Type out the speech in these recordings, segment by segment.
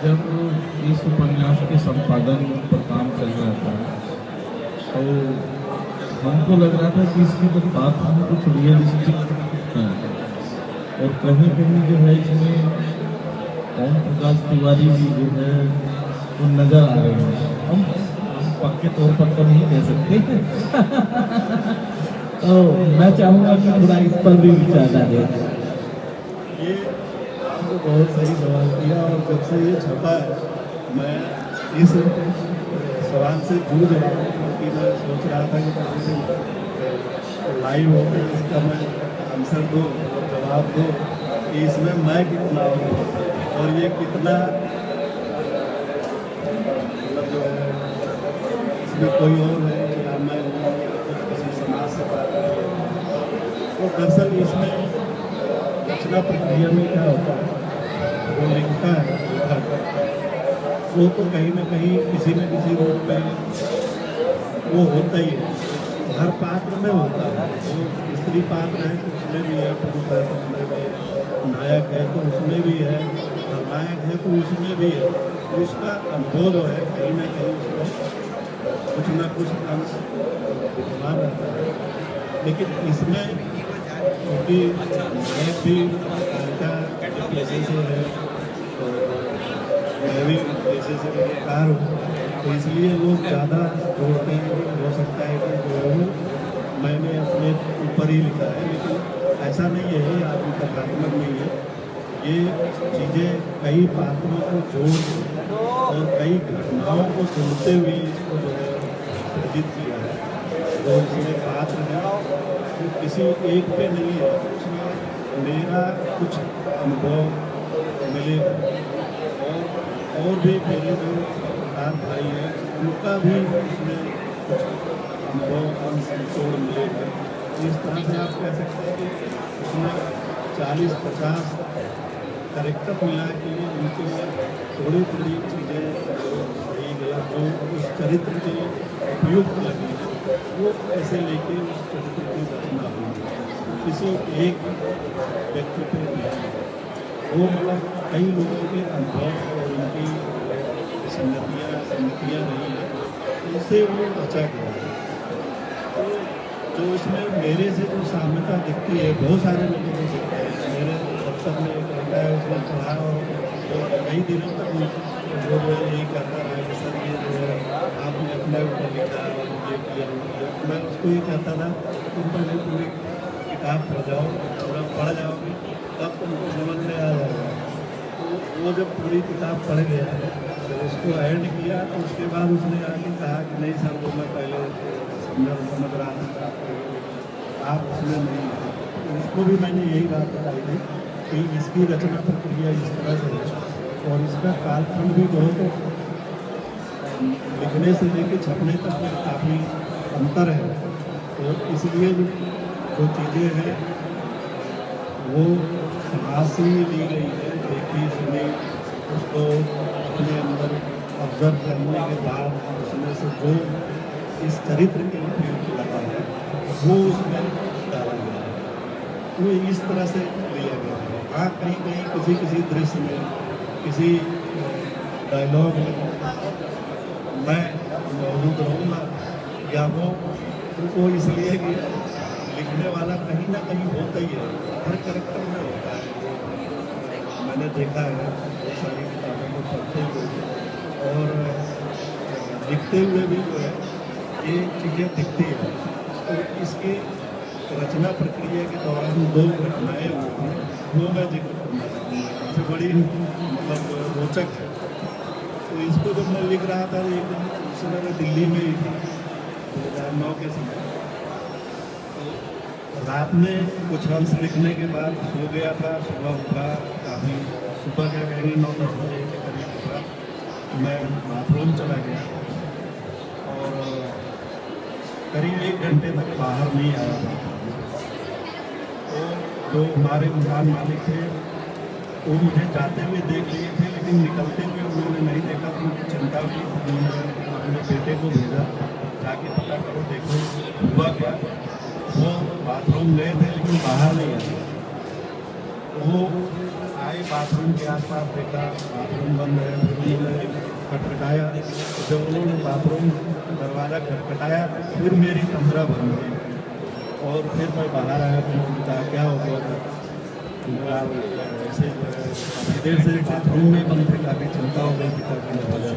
जब इस उपन्यास के संपादन पर काम चल रहा था तो हमको लग रहा था कि इसकी जो बात हम कुछ रियलिस्टिक है और कहीं कहीं जो है इसमें ओम प्रकाश तिवारी भी जो है वो नजर आ रहे हैं। हम पक्के तौर पर तो नहीं कह सकते। तो मैं चाहूंगा कि थोड़ा इस पर भी विचार डालें। ये आपने बहुत सही सवाल किया और जब से ये छपा है मैं इस सवाल से जूझ रहा हूँ, क्योंकि मैं सोच रहा था कि किसी दिन लाइव होकर इसका मैं आंसर दूँ और जवाब दूँ कि इसमें मैं कितना हूँ और ये कितना मतलब जो है इसमें कोई और है या मैं हूँ या कुछ किसी समाज से बात है। तो दरअसल इसमें रचना प्रक्रिया में क्या होता है, वो लिखता है लेखक, वो तो कहीं ना कहीं किसी न किसी रूप में वो होता ही है, हर पात्र में होता है। वो स्त्री पात्र है तो उसमें भी है, पुरुष है तो उसमें भी है, नायक है तो उसमें भी है, नायक है तो उसमें भी है। तो उसका अनुभव जो है कहीं ना कहीं उसमें कुछ ना कुछ अंश विद्यमान रहता है। लेकिन इसमें क्योंकि मैं भी पेशे से है और मैं भी पेशे से पत्रकार हूँ, तो इसलिए लोग ज़्यादा जोड़ते हैं। हो सकता है कि जो हूँ मैंने अपने ऊपर ही लिखा है, लेकिन ऐसा नहीं है, ये आदमी कथात्मक नहीं है। ये चीज़ें कई पात्रों को जोड़ और कई घटनाओं को जोड़ते हुए इसको जो है सृजित किया है। जो इसमें पात्र है वो किसी एक पे नहीं है, उसमें मेरा कुछ अनुभव मिले और भी मेरे जो पत्रकार भाई हैं उनका भी इसमें कुछ अनुभव अंश निचोड़ मिलेगा। इस तरह से आप कह सकते हैं कि उसमें 40-50 कैरेक्टर मिला के उनके थोड़ी थोड़ी चीज़ें जो सही गलत जो उस चरित्र के उपयुक्त लगी वो ऐसे लेके उस चरित्र की रचना हुई। किसी एक व्यक्ति पे नहीं, वो मतलब कई लोगों के अनुभव और उनकी संगतियाँ रही है, उनसे वो रचा गया है। तो जो इसमें मेरे से जो साम्यता दिखती है बहुत सारे लोगों को दिखता है। मेरे दफ्तर में एक लड़का है, उसने पढ़ा और कई दिनों तक वो जो यही कहता रहा कि सर ये जो है आपने अपने ऊपर लिखा और ये किया वो किया। मैं उसको ये कहता था तुम पहले पूरी किताब पढ़ जाओ, पूरा पढ़ जाओगे तब तुमको समझ में आ जाएगा। तो वो जब पूरी किताब पढ़ गया तो उसको ऐड किया, तो उसके बाद उसने आके कहा कि नहीं सर वो मैं पहले समझ रहा था, आप उसमें नहीं हैं। तो उसको भी मैंने यही बात बताई थी कि इसकी रचना प्रक्रिया इस तरह से है और इसका कालखंड भी जो है तो लिखने से लेकर छपने तक में काफ़ी अंतर है। तो इसलिए जो चीज़ें हैं वो समाज से ही ली गई है, देखी सुनी, उसको अपने अंदर ऑब्जर्व करने के बाद उसमें से जो इस चरित्र के उपयोग लगा है वो उसमें डाला गया है। वो इस तरह से लिया गया है। हाँ कहीं कहीं किसी किसी दृश्य में किसी डायलॉग में मैं मौजूद रहूँगा या वो इसलिए कि लिखने वाला कहीं ना कहीं होता ही है, हर कैरेक्टर में होता है। मैंने देखा है बहुत सारी किताबों को पढ़ते हुए और लिखते हुए भी जो है ये चीज़ें दिखती है। तो इसकी रचना प्रक्रिया के दौरान 2 घटनाएँ हुई थी, वो मैं जिक्र करना चाहूँगा, सबसे बड़ी मतलब रोचक है। तो इसको जब मैं लिख रहा था एक दिन उस समय मैं दिल्ली में ही थी 2009 के समय। तो रात में कुछ अंश लिखने के बाद सो गया था, सुबह उठा काफ़ी सुबह क्या कहेंगे 9-10 बजे के करीब उठा, मैं बाथरूम चला गया और करीब 1 घंटे तक बाहर नहीं आया था। तो जो हमारे मकान मालिक थे वो मुझे जाते हुए देख लिए थे, लेकिन निकलते हुए उन्होंने नहीं देखा तो उनको चिंता हुई। उन्होंने अपने बेटे को भेजा जाके पता करो देखो हुआ क्या। वो बाथरूम गए थे लेकिन बाहर नहीं आए। वो आए बाथरूम के आसपास देखा, बाथरूम बंद है। फिर उन्होंने खटखटाया, जब उन्होंने बाथरूम दरवाज़ा खटखटाया फिर मेरी कमरा बंद हुई और फिर मैं बाहर आया। तो उन्होंने कहा क्या हो गया था? ऐसे काफ़ी देर से बाथरूम में बंद थे, काफ़ी चिंता हो गई थी काफ़ी वजह से।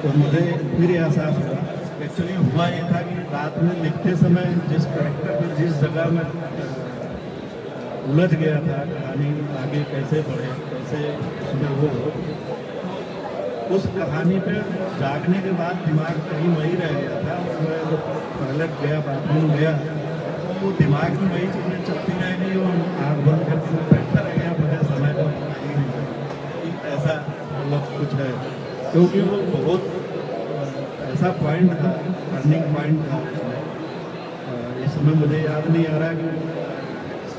तो मुझे फिर एहसास हुआ, एक्चुअली हुआ ये था कि रात में लिखते समय जिस करेक्टर पर जिस जगह में उलझ गया था, कहानी आगे कैसे बढ़े, कैसे उसमें वो हो, उस कहानी पे जागने के बाद दिमाग कहीं वही रह गया था। और मैं जब टॉयलेट गया, बाथरूम गया, तो वो दिमाग में वही चीज़ें चलती रह गई और आँख बंद करके मैं बैठा रह गया। मुझे समय का पता ही नहीं था कि ऐसा मतलब कुछ है, क्योंकि वो बहुत ऐसा पॉइंट था, टर्निंग पॉइंट था उसमें। इस समय मुझे याद नहीं आ रहा कि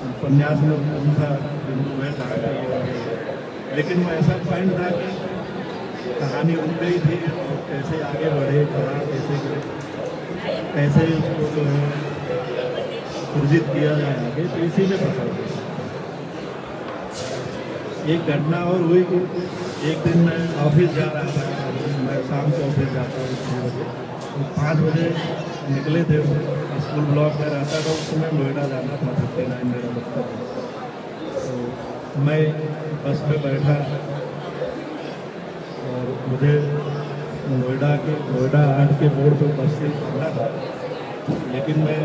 उपन्यास में कौन सा बिंदु है कहाँ का ये है। लेकिन वो ऐसा पॉइंट था कि कहानी रुक गई थी और कैसे आगे बढ़े, कहाँ कैसे गिरे, कैसे उसको जो है सुरजित किया जाए आगे, तो इसी में फंसा गया। एक घटना और हुई कि एक दिन मैं ऑफिस जा रहा था, मैं शाम को ऑफिस जाता हूँ 6 बजे, तो 5 बजे निकले थे। स्कूल ब्लॉक में रहता था उस समय, नोएडा जाना था, 59 मेरा दफ्तर था। तो मैं बस में बैठा और मुझे नोएडा 8 के बोर्ड पर बस से उतरना था। लेकिन मैं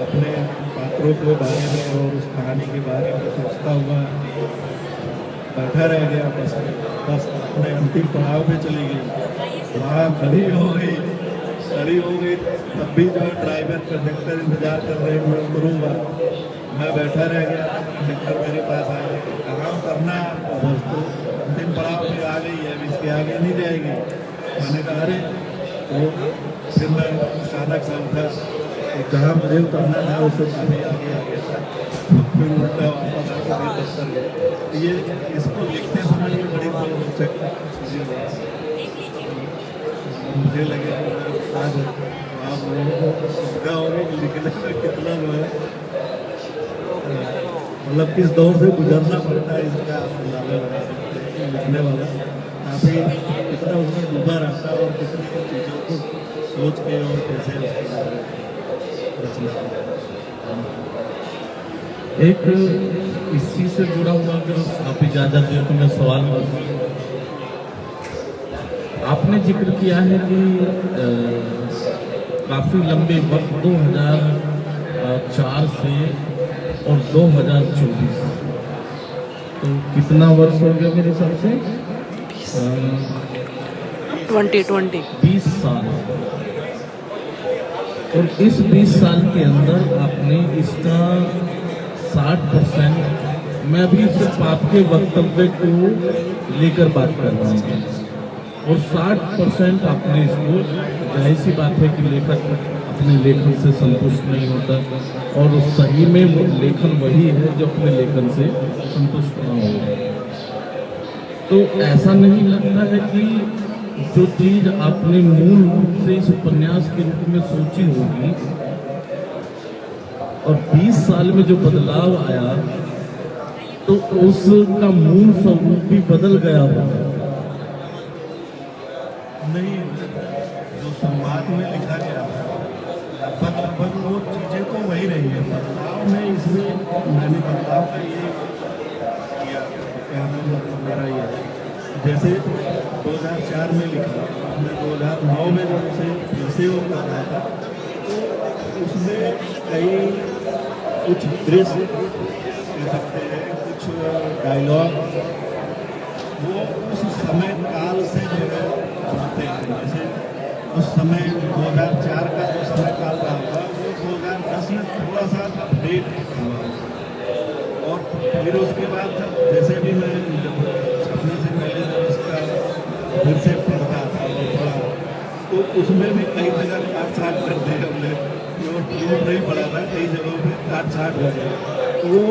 अपने पात्रों के बारे में और उस कहानी के बारे में सोचता हुआ बैठा रह गया बस में। बस अपने अंतिम पड़ाव पे चली गई, वहाँ खड़ी हो गई, तब भी जो ड्राइवर कंडक्टर इंतजार कर रहे हैं, मैं उतरूँगा। मैं बैठा रह गया, कंडक्टर मेरे पास आया, कहाँ उतरना है आपको? बस तो अंतिम पड़ाव पे आ गई है, अब इसके आगे नहीं जाएगी। मैंने कहा अरे, तो फिर मैं अचानक से उठा, तो जहाँ मुझे उतरना था उससे काफ़ी आगे आ गया था। फिर उल्टा वापस आके फिर दफ्तर गया। ये इसको लिखते समय ये बड़ी रोचक चीज़ें हुई। मुझे लगे आज आप लोगों को सुविधा होगी कि लिखने में कितना जो है मतलब किस दौर से गुजरना पड़ता है, इसका आप अंदाजा लगा सकते हैं कि लिखने वाला काफ़ी कितना उसमें डूबा रहता है और कितनी चीज़ों को सोच के और कैसे उसको रचना करता है। एक इस चीज से जुड़ा हुआ अगर आप इजाजत दें तो मैं सवाल करूँ। आपने जिक्र किया है कि काफी लंबे वक्त 2004 से और 2024, तो कितना वर्ष हो गया मेरे हिसाब से? 20 साल। और इस 20 साल के अंदर आपने इसका 60%, मैं अभी सिर्फ आपके वक्तव्य को लेकर बात कर रहा हूँ, और 60% आपने इसको, जाहिर सी बात है कि लेखक अपने लेखन से संतुष्ट नहीं होता, और सही में वो लेखन वही है जो अपने लेखन से संतुष्ट ना हो। तो ऐसा नहीं लगता है कि जो चीज आपने मूल रूप से इस उपन्यास के रूप में सोची होगी और 20 साल में जो बदलाव आया, तो उसका मूल स्वरूप भी बदल गया होगा? नहीं, जो संवाद में लिखा गया था लगभग वो चीज़ें तो वही रही है। बदलाव में इसमें मैंने बदलाव का ये किया, क्या मतलब मेरा ये है, जैसे 2004 में लिखा, हमने 2009 में जब उसे फिर से वो कर रहा था, तो उसमें कई कुछ दृश्य कह सकते हैं, कुछ डायलॉग वो उस समय काल से जो है जुड़ते हैं। जैसे उस समय 2004 का जो समय काल रहा था वो 2010 में थोड़ा सा अपडेट हुआ, और फिर उसके बाद जैसे भी मैं छपने से पहले जब इसका फिर से पढ़ा था तो उसमें भी कई जगह काट-छाट कर दिए हमने, जो नहीं पढ़ा था कई जगहों पे काट-छाट हो गया। तो वो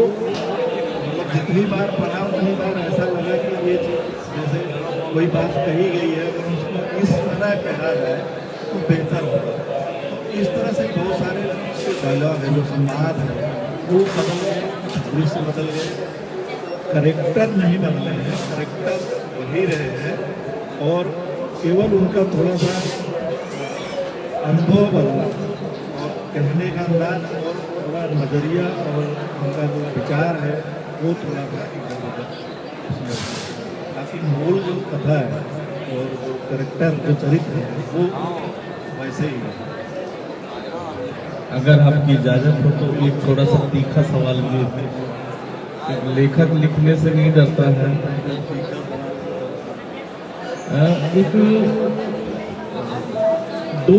मतलब जितनी बार पढ़ा उतनी बार ऐसा लगा कि ये चीज़ जैसे कोई बात कही गई है, अगर उसको इस तरह कहा जाए तो बेहतर होगा। तो इस तरह से बहुत सारे डायलॉग है, जो संवाद है वो बदल गए, दृश्य बदल गए, करेक्टर नहीं बदले हैं, करेक्टर वही रहे हैं और केवल उनका थोड़ा सा अनुभव बदला और कहने का अंदाज और थोड़ा नज़रिया और उनका जो विचार है वो थोड़ा सा इधर उधर उसमें। बाकी मूल जो कथा है और जो करेक्टर जो चरित्र है वो वैसे ही है। अगर आपकी इजाजत हो तो एक थोड़ा सा तीखा सवाल ये है कि लेखक लिखने से नहीं डरता है। एक दो